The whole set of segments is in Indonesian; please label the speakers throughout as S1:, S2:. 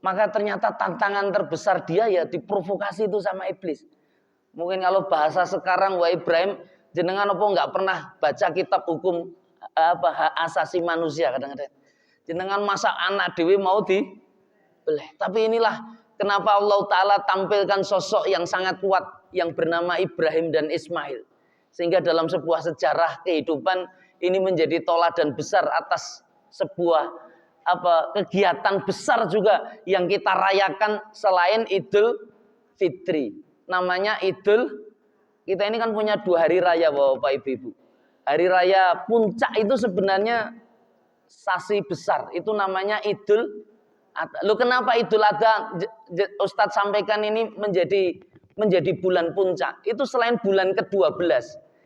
S1: Maka ternyata tantangan terbesar dia ya diprovokasi itu sama iblis. Mungkin kalau bahasa sekarang, wah Ibrahim, jenengan apa nggak pernah baca kitab hukum hak asasi manusia kadang-kadang. Jenengan masa anak dewi mau dibeleh. Tapi inilah kenapa Allah Ta'ala tampilkan sosok yang sangat kuat yang bernama Ibrahim dan Ismail. Sehingga dalam sebuah sejarah kehidupan ini menjadi toladan besar atas sebuah kegiatan besar juga yang kita rayakan selain Idul Fitri. Namanya Idul, kita ini kan punya 2 hari raya Bapak Ibu. Hari raya puncak itu sebenarnya sasi besar, itu namanya Idul Adha. Loh kenapa Idul Adha Ustadz sampaikan ini menjadi bulan puncak? Itu selain bulan ke-12.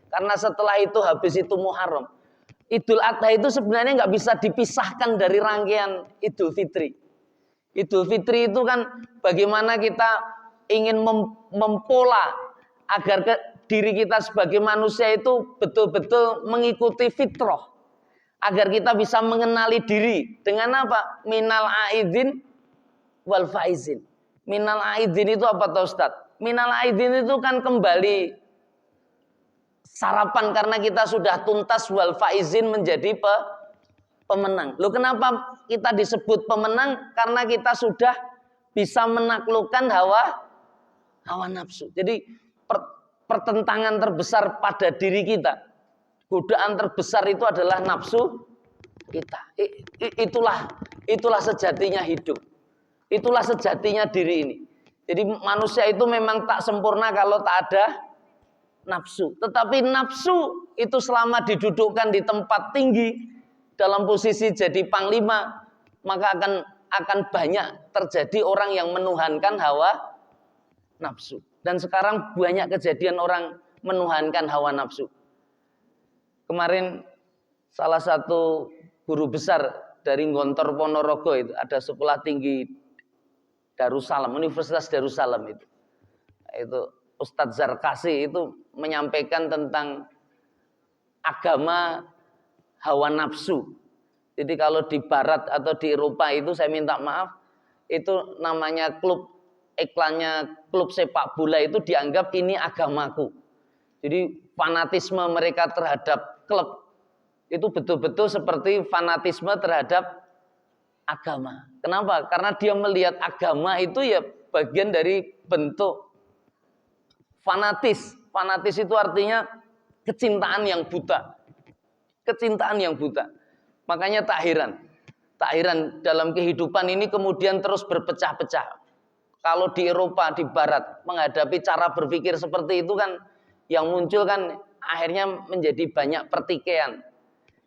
S1: Karena setelah itu habis itu Muharram. Idul Adha itu sebenarnya nggak bisa dipisahkan dari rangkaian Idul Fitri. Idul Fitri itu kan bagaimana kita ingin mempola agar diri kita sebagai manusia itu betul-betul mengikuti fitrah. Agar kita bisa mengenali diri dengan apa? Minal aidin wal faizin. Minal aidin itu apa toh Ustaz? Minal aidin itu kan kembali sarapan karena kita sudah tuntas, wal faizin menjadi pemenang. Loh kenapa kita disebut pemenang? Karena kita sudah bisa menaklukkan hawa nafsu. Jadi pertentangan terbesar pada diri kita, godaan terbesar itu adalah nafsu kita. Itulah sejatinya hidup. Itulah sejatinya diri ini. Jadi manusia itu memang tak sempurna kalau tak ada nafsu. Tetapi nafsu itu selama didudukkan di tempat tinggi dalam posisi jadi panglima, maka akan banyak terjadi orang yang menuhankan hawa nafsu. Dan sekarang banyak kejadian orang menuhankan hawa nafsu. Kemarin salah satu guru besar dari Gontor Ponorogo itu, ada sekolah tinggi Darussalam, Universitas Darussalam itu Ustadz Zarkasi itu menyampaikan tentang agama hawa nafsu. Jadi kalau di Barat atau di Eropa itu saya minta maaf, itu namanya iklannya klub sepak bola itu dianggap ini agamaku. Jadi fanatisme mereka terhadap klub itu betul-betul seperti fanatisme terhadap agama. Kenapa? Karena dia melihat agama itu ya bagian dari bentuk fanatis. Fanatis itu artinya kecintaan yang buta. Kecintaan yang buta. Makanya tak heran dalam kehidupan ini kemudian terus berpecah-pecah. Kalau di Eropa, di Barat menghadapi cara berpikir seperti itu kan yang muncul kan akhirnya menjadi banyak pertikaian.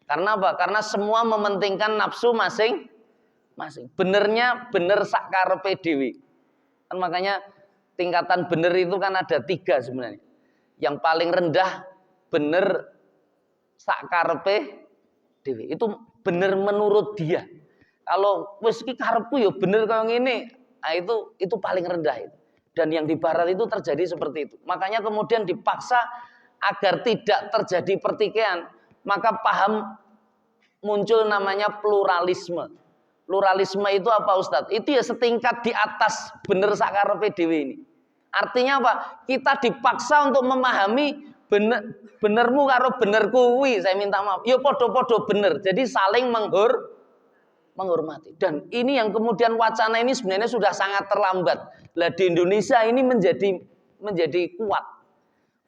S1: Karena apa? Karena semua mementingkan nafsu masing-masing. Benernya bener sakarepe dhewe. Kan makanya tingkatan benar itu kan ada 3 sebenarnya. Yang paling rendah benar sakarepe dhewe. Itu benar menurut dia. Kalau wis iki karepku ya bener kaya ngene, nah itu paling rendah itu. Dan yang di Barat itu terjadi seperti itu. Makanya kemudian dipaksa agar tidak terjadi pertikaian, maka paham muncul namanya pluralisme. Pluralisme itu apa Ustadz? Itu ya setingkat di atas bener sakarepe dhewe ini. Artinya apa? Kita dipaksa untuk memahami benermu karo bener kuwi. Saya minta maaf. Ya podo-podo bener. Jadi saling menghormati. Dan ini yang kemudian wacana ini sebenarnya sudah sangat terlambat. Lah di Indonesia ini menjadi kuat.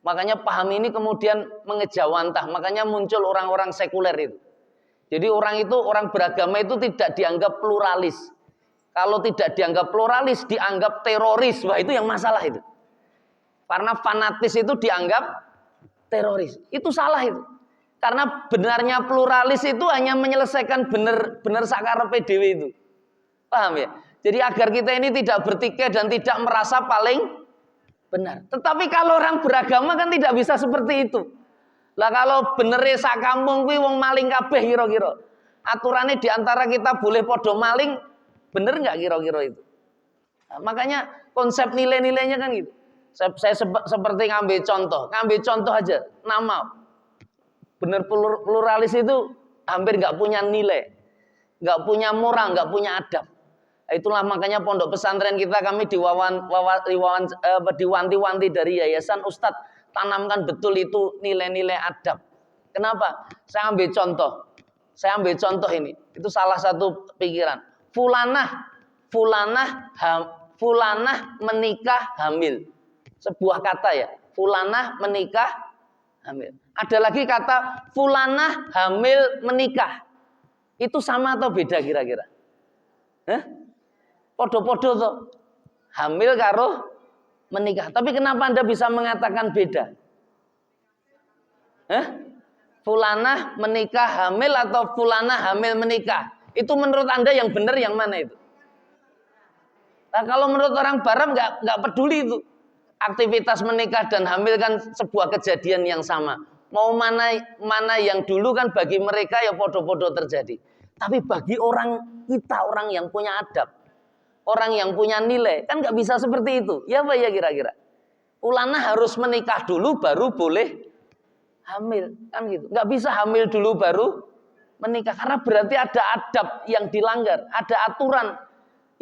S1: Makanya paham ini kemudian mengejawantah. Makanya muncul orang-orang sekuler itu. Jadi orang beragama itu tidak dianggap pluralis. Kalau tidak dianggap pluralis, dianggap teroris. Wah itu yang masalah itu. Karena fanatis itu dianggap teroris. Itu salah itu. Karena benarnya pluralis itu hanya menyelesaikan benar sakarepe dhewe itu. Paham ya? Jadi agar kita ini tidak bertikai dan tidak merasa paling benar. Tetapi kalau orang beragama kan tidak bisa seperti itu. Lah kalau benere sak kampung kuwi wong maling kabeh kira-kira. Aturannya diantara kita boleh podo maling, bener nggak kira-kira itu? Nah, makanya konsep nilai-nilainya kan gitu. Saya seperti ngambil contoh aja. Nama bener pluralis itu hampir nggak punya nilai, nggak punya moral, nggak punya adab. Itulah makanya pondok pesantren kita kami diwanti-wanti dari yayasan, Ustadz tanamkan betul itu nilai-nilai adab. Kenapa? Saya ambil contoh ini. Itu salah satu pikiran. Fulanah menikah hamil. Sebuah kata ya. Fulanah menikah hamil. Ada lagi kata fulanah hamil menikah. Itu sama atau beda kira-kira? Podo-podo tuh. Hamil karo menikah. Tapi kenapa Anda bisa mengatakan beda? Fulanah menikah hamil atau fulanah hamil menikah? Itu menurut Anda yang benar yang mana itu? Nah, kalau menurut orang Barat nggak peduli itu. Aktivitas menikah dan hamil kan sebuah kejadian yang sama. Mau mana yang dulu kan bagi mereka ya podo-podo terjadi. Tapi bagi orang kita, orang yang punya adab, orang yang punya nilai, kan nggak bisa seperti itu. Ya apa ya kira-kira? Fulanah harus menikah dulu baru boleh hamil, kan gitu. Nggak bisa hamil dulu baru menikah, karena berarti ada adab yang dilanggar, ada aturan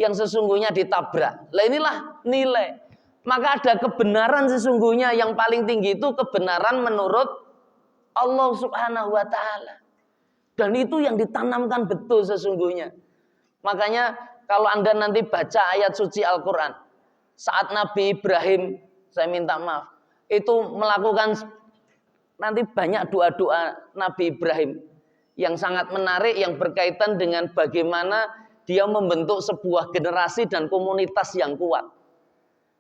S1: yang sesungguhnya ditabrak. Lah inilah nilai. Maka ada kebenaran sesungguhnya yang paling tinggi itu kebenaran menurut Allah Subhanahu wa taala. Dan itu yang ditanamkan betul sesungguhnya. Makanya kalau Anda nanti baca ayat suci Al-Qur'an, saat Nabi Ibrahim, saya minta maaf, itu melakukan nanti banyak doa-doa Nabi Ibrahim yang sangat menarik yang berkaitan dengan bagaimana dia membentuk sebuah generasi dan komunitas yang kuat.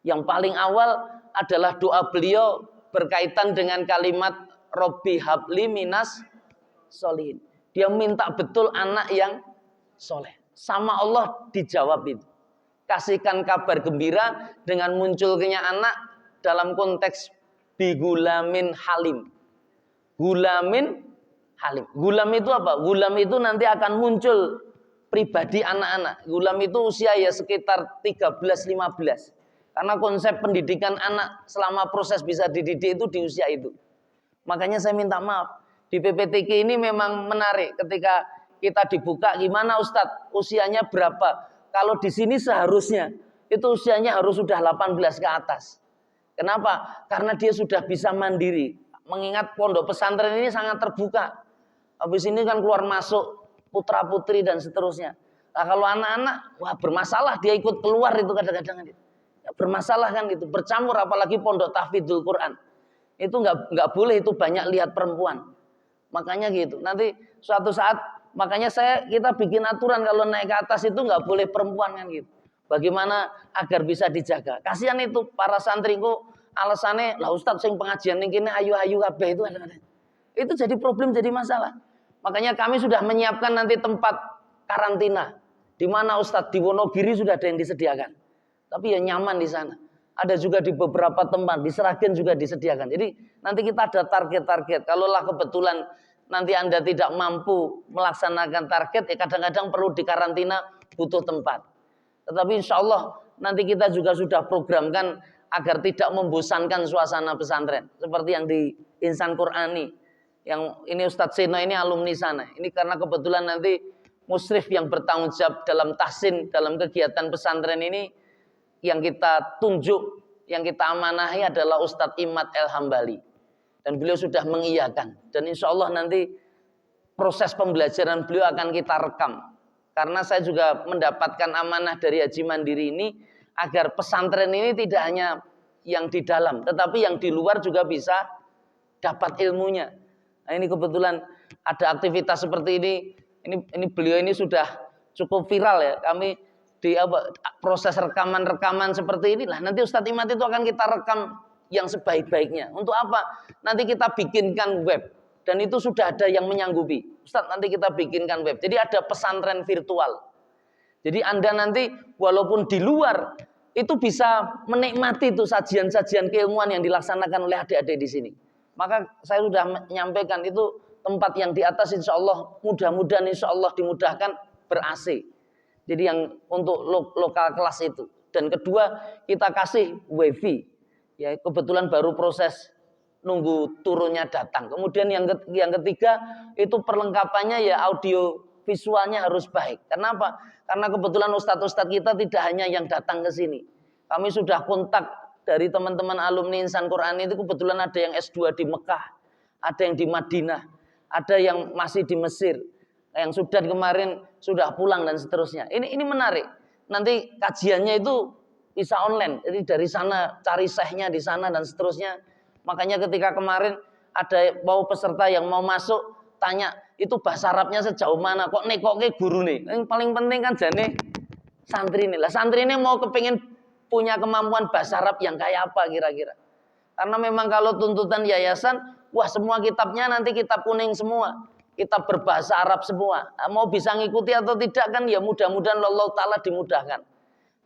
S1: Yang paling awal adalah doa beliau berkaitan dengan kalimat Robbi habli minas solihin. Dia minta betul anak yang soleh. Sama Allah dijawab itu. Kasihkan kabar gembira dengan munculnya anak dalam konteks bigulamin halim. Gulamin halim. Gulam itu apa? Gulam itu nanti akan muncul pribadi anak-anak. Gulam itu usia ya sekitar 13-15. Karena konsep pendidikan anak selama proses bisa dididik itu di usia itu. Makanya saya minta maaf. Di PPTK ini memang menarik ketika kita dibuka, gimana Ustadz usianya berapa? Kalau di sini seharusnya itu usianya harus sudah 18 ke atas. Kenapa? Karena dia sudah bisa mandiri. Mengingat pondok pesantren ini sangat terbuka. Habis ini kan keluar masuk putra putri dan seterusnya. Nah, kalau anak-anak, wah bermasalah dia ikut keluar itu kadang-kadang. Ya, bermasalah kan gitu, bercampur apalagi pondok tahfidzul Quran. Itu nggak boleh itu banyak lihat perempuan. Makanya gitu. Nanti suatu saat makanya kita bikin aturan kalau naik ke atas itu nggak boleh perempuan kan gitu. Bagaimana agar bisa dijaga? Kasihan itu para santri kok alasannya lah Ustadz sing pengajian ini ayu-ayu kabeh itu kadang-kadang. Itu jadi problem, jadi masalah. Makanya kami sudah menyiapkan nanti tempat karantina di mana Ustadz di Wonogiri sudah ada yang disediakan. Tapi ya nyaman di sana. Ada juga di beberapa tempat, di Seragen juga disediakan. Jadi nanti kita ada target-target. Kalaulah kebetulan nanti Anda tidak mampu melaksanakan target, ya kadang-kadang perlu dikarantina, butuh tempat. Tetapi insya Allah nanti kita juga sudah programkan agar tidak membosankan suasana pesantren. Seperti yang di Insan Qur'ani. Yang ini Ustadz Seno ini alumni sana. Ini karena kebetulan nanti musyrif yang bertanggung jawab dalam tahsin, dalam kegiatan pesantren ini, yang kita tunjuk, yang kita amanahi adalah Ustadz Imad El Hambali. Dan beliau sudah mengiyakan. Dan insya Allah nanti proses pembelajaran beliau akan kita rekam. Karena saya juga mendapatkan amanah dari Haji Mandiri ini, agar pesantren ini tidak hanya yang di dalam, tetapi yang di luar juga bisa dapat ilmunya. Nah, ini kebetulan ada aktivitas seperti ini beliau ini sudah cukup viral ya. Kami di proses rekaman seperti inilah nanti Ustadz Imad itu akan kita rekam yang sebaik-baiknya. Untuk apa? Nanti kita bikinkan web dan itu sudah ada yang menyanggupi. Ustadz nanti kita bikinkan web. Jadi ada pesantren virtual. Jadi Anda nanti walaupun di luar itu bisa menikmati itu sajian-sajian keilmuan yang dilaksanakan oleh adik-adik di sini. Maka saya sudah menyampaikan itu tempat yang di atas insya Allah mudah-mudahan insya Allah dimudahkan ber-AC. Jadi yang untuk lokal kelas itu. Dan kedua kita kasih wifi. Ya kebetulan baru proses nunggu turunnya datang. Kemudian yang ketiga itu perlengkapannya ya audio visualnya harus baik. Kenapa? Karena kebetulan ustadz-ustadz kita tidak hanya yang datang ke sini. Kami sudah kontak dari teman-teman alumni Insan Quran itu, kebetulan ada yang S2 di Mekah, ada yang di Madinah, ada yang masih di Mesir, yang sudah kemarin sudah pulang dan seterusnya. Ini menarik. Nanti kajiannya itu bisa online. Jadi dari sana cari syekhnya di sana dan seterusnya. Makanya ketika kemarin ada mau peserta yang mau masuk tanya itu bahasa Arabnya sejauh mana, kok nekoke guru nih. Yang paling penting kan jane santri ini lah. Santri ini mau kepingin punya kemampuan bahasa Arab yang kayak apa kira-kira. Karena memang kalau tuntutan yayasan, wah semua kitabnya nanti kitab kuning semua. Kitab berbahasa Arab semua. Mau bisa ngikuti atau tidak kan ya mudah-mudahan Allah Ta'ala dimudahkan.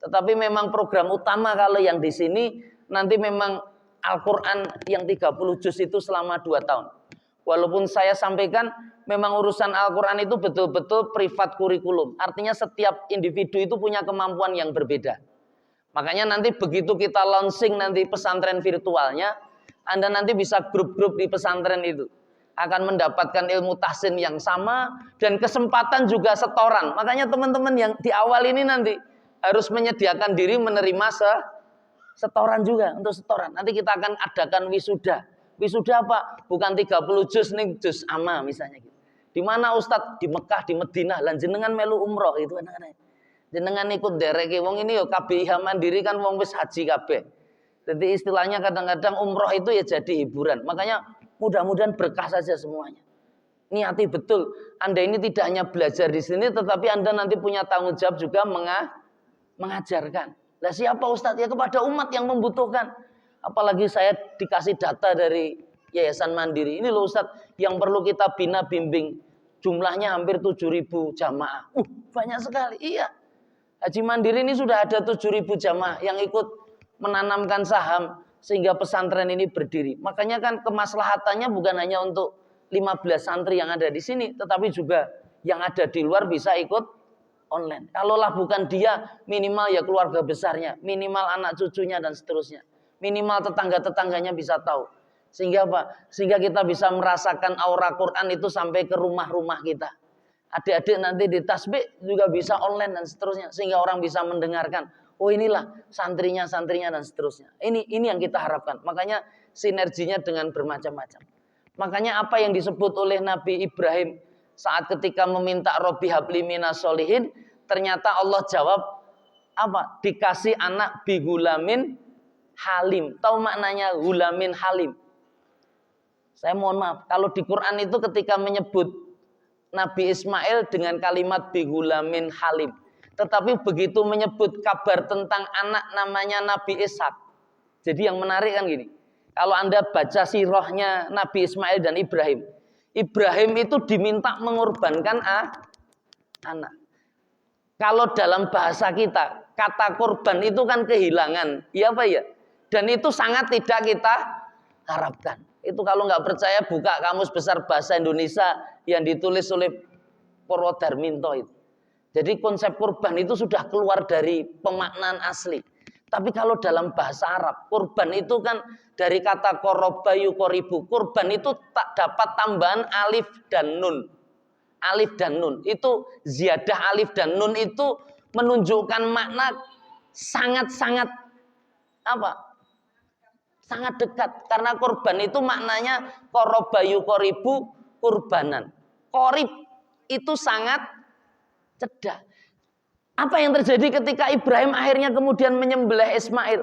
S1: Tetapi memang program utama kalau yang di sini nanti memang Al-Quran yang 30 juz itu selama 2 tahun. Walaupun saya sampaikan memang urusan Al-Quran itu betul-betul privat kurikulum. Artinya setiap individu itu punya kemampuan yang berbeda. Makanya nanti begitu kita launching nanti pesantren virtualnya, Anda nanti bisa grup-grup di pesantren itu. Akan mendapatkan ilmu tahsin yang sama dan kesempatan juga setoran. Makanya teman-teman yang di awal ini nanti harus menyediakan diri menerima setoran juga untuk setoran. Nanti kita akan adakan wisuda. Wisuda apa? Bukan 30 juz nih, juz amma misalnya gitu. Di mana Ustadz? Di Mekah, di Madinah, lan jenengan melu umroh itu anak-anak. Jenengan ikut dereke wong ini yo KBIH Mandiri kan wong wis haji kabeh. Jadi istilahnya kadang-kadang umroh itu ya jadi hiburan. Makanya mudah-mudahan berkah saja semuanya. Niati betul. Anda ini tidak hanya belajar di sini, tetapi Anda nanti punya tanggung jawab juga mengajarkan. Lah siapa Ustadz? Ya kepada umat yang membutuhkan. Apalagi saya dikasih data dari Yayasan Mandiri. Ini loh Ustadz, yang perlu kita bina bimbing. Jumlahnya hampir 7.000 jamaah. Banyak sekali. Iya. Haji Mandiri ini sudah ada 7.000 jamaah yang ikut menanamkan saham sehingga pesantren ini berdiri. Makanya kan kemaslahatannya bukan hanya untuk 15 santri yang ada di sini, tetapi juga yang ada di luar bisa ikut online. Kalaulah bukan dia, minimal ya keluarga besarnya, minimal anak cucunya dan seterusnya. Minimal tetangga-tetangganya bisa tahu. Sehingga apa? Sehingga kita bisa merasakan aura Quran itu sampai ke rumah-rumah kita. Adik-adik nanti di tasbih juga bisa online dan seterusnya. Sehingga orang bisa mendengarkan. Oh inilah santrinya dan seterusnya. Ini yang kita harapkan. Makanya sinerginya dengan bermacam-macam. Makanya apa yang disebut oleh Nabi Ibrahim saat ketika meminta Robbi habli minas solihin, ternyata Allah jawab apa? Dikasih anak bigulamin halim. Tahu maknanya gulamin halim? Saya mohon maaf, kalau di Quran itu ketika menyebut Nabi Ismail dengan kalimat bigulamin halim. Tetapi begitu menyebut kabar tentang anak namanya Nabi Ishak. Jadi yang menarik kan gini. Kalau Anda baca sirahnya Nabi Ismail dan Ibrahim. Ibrahim itu diminta mengorbankan anak. Kalau dalam bahasa kita, kata korban itu kan kehilangan. Iya apa ya? Dan itu sangat tidak kita harapkan. Itu kalau nggak percaya buka Kamus Besar Bahasa Indonesia yang ditulis oleh Purwodarminto itu. Jadi konsep kurban itu sudah keluar dari pemaknaan asli. Tapi kalau dalam bahasa Arab, kurban itu kan dari kata koroba yukoribu. Kurban itu tak dapat tambahan alif dan nun. Alif dan nun. Itu ziyadah alif dan nun itu menunjukkan makna sangat-sangat apa? Sangat dekat. Karena kurban itu maknanya koroba yukoribu kurbanan. Korib itu sangat cedak. Apa yang terjadi ketika Ibrahim akhirnya kemudian menyembelih Ismail?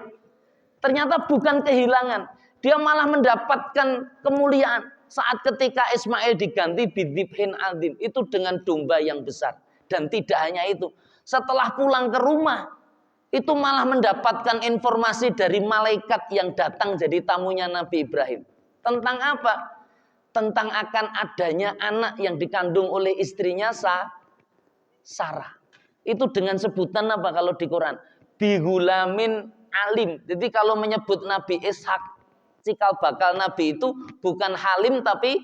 S1: Ternyata bukan kehilangan. Dia malah mendapatkan kemuliaan saat ketika Ismail diganti bidhibhin azim. Itu dengan domba yang besar. Dan tidak hanya itu. Setelah pulang ke rumah, itu malah mendapatkan informasi dari malaikat yang datang jadi tamunya Nabi Ibrahim. Tentang apa? Tentang akan adanya anak yang dikandung oleh istrinya Sarah. Itu dengan sebutan apa kalau di Quran? Bigulamin alim. Jadi kalau menyebut Nabi Ishak, cikal bakal Nabi itu bukan halim tapi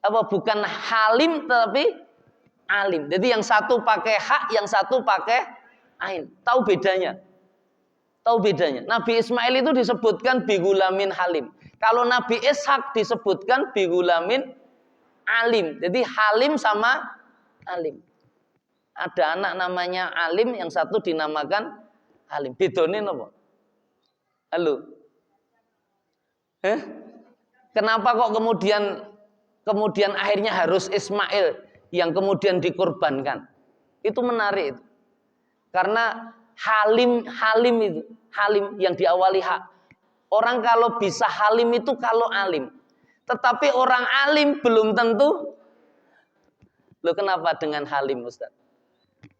S1: apa? Bukan halim tapi alim. Jadi yang satu pakai hak, yang satu pakai ain. Tahu bedanya? Tahu bedanya? Nabi Ismail itu disebutkan bigulamin halim. Kalau Nabi Ishak disebutkan bigulamin alim. Jadi halim sama alim. Ada anak namanya Alim, yang satu dinamakan Halim. Bedone napa? Halo. Kenapa kok kemudian akhirnya harus Ismail yang kemudian dikorbankan? Itu menarik itu. Karena Halim itu, Halim yang diawali hak. Orang kalau bisa Halim itu kalau alim. Tetapi orang alim belum tentu. Loh, kenapa dengan Halim, Ustaz?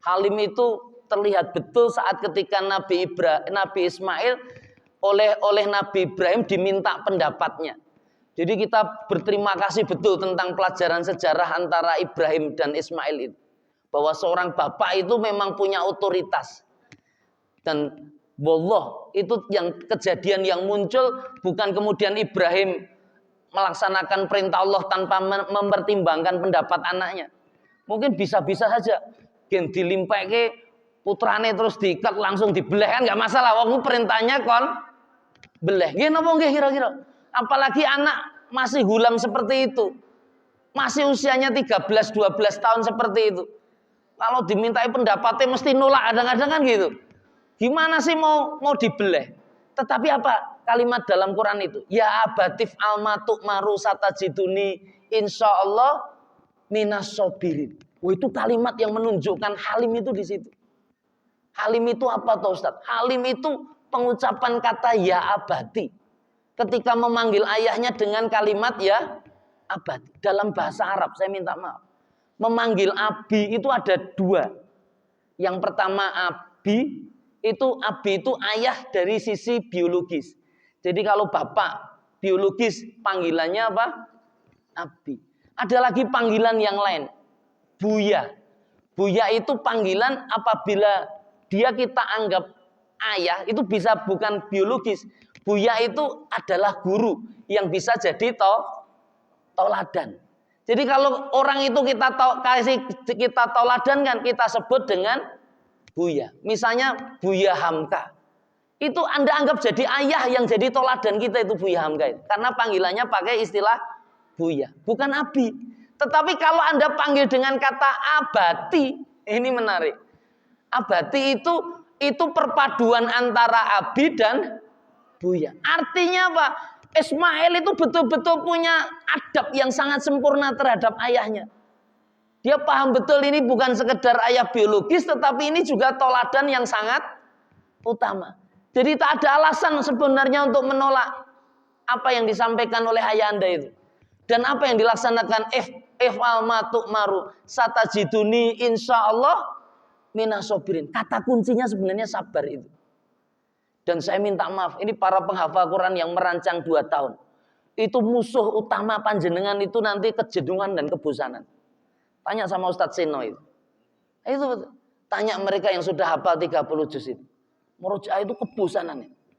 S1: Halim itu terlihat betul saat ketika Nabi Ismail oleh Nabi Ibrahim diminta pendapatnya. Jadi kita berterima kasih betul tentang pelajaran sejarah antara Ibrahim dan Ismail itu. Bahwa seorang bapak itu memang punya otoritas. Dan wallah, itu yang kejadian yang muncul bukan kemudian Ibrahim melaksanakan perintah Allah tanpa mempertimbangkan pendapat anaknya. Mungkin bisa-bisa saja gen dilimpeke putrane terus diikat langsung dibeleh, kan nggak masalah. Wong perintahnya kon beleh. Nggih napa nggih kira-kira? Apalagi anak masih gulam seperti itu. Masih usianya 13-12 tahun seperti itu. Kalau dimintai pendapatnya mesti nolak, kadang-kadang kan gitu. Gimana sih mau dibeleh? Tetapi apa kalimat dalam Quran itu? Ya abatif almatuk maru satajiduni insyaallah minas sobirin. Oh, itu kalimat yang menunjukkan Halim itu di situ. Halim itu apa toh Ustaz? Halim itu pengucapan kata ya abadi. Ketika memanggil ayahnya dengan kalimat ya abadi. Dalam bahasa Arab, saya minta maaf. Memanggil abi itu ada dua. Yang pertama abi itu ayah dari sisi biologis. Jadi kalau bapak biologis panggilannya apa? Abi. Ada lagi panggilan yang lain. Buya. Buya itu panggilan apabila dia kita anggap ayah, itu bisa bukan biologis. Buya itu adalah guru yang bisa jadi toladan. Jadi kalau orang itu kita toladan kan, kita sebut dengan Buya. Misalnya Buya Hamka. Itu Anda anggap jadi ayah yang jadi toladan kita itu Buya Hamka. Karena panggilannya pakai istilah Buya, bukan abi. Tetapi kalau Anda panggil dengan kata abati, ini menarik. Abati itu perpaduan antara abi dan Buya. Artinya apa? Ismail itu betul-betul punya adab yang sangat sempurna terhadap ayahnya. Dia paham betul ini bukan sekedar ayah biologis, tetapi ini juga toladan yang sangat utama. Jadi tak ada alasan sebenarnya untuk menolak apa yang disampaikan oleh ayah Anda itu. Dan apa yang dilaksanakan if'al ma tu'maru satajiduni insyaallah minas sobirin. Kata kuncinya sebenarnya sabar itu. Dan saya minta maaf, ini para penghafal Quran yang merancang 2 tahun. Itu musuh utama panjenengan itu nanti kejenuhan dan kebosanan. Tanya sama Ustadz Seno itu. Itu tanya mereka yang sudah hafal 30 juz itu. Murojaah itu kebosanannya.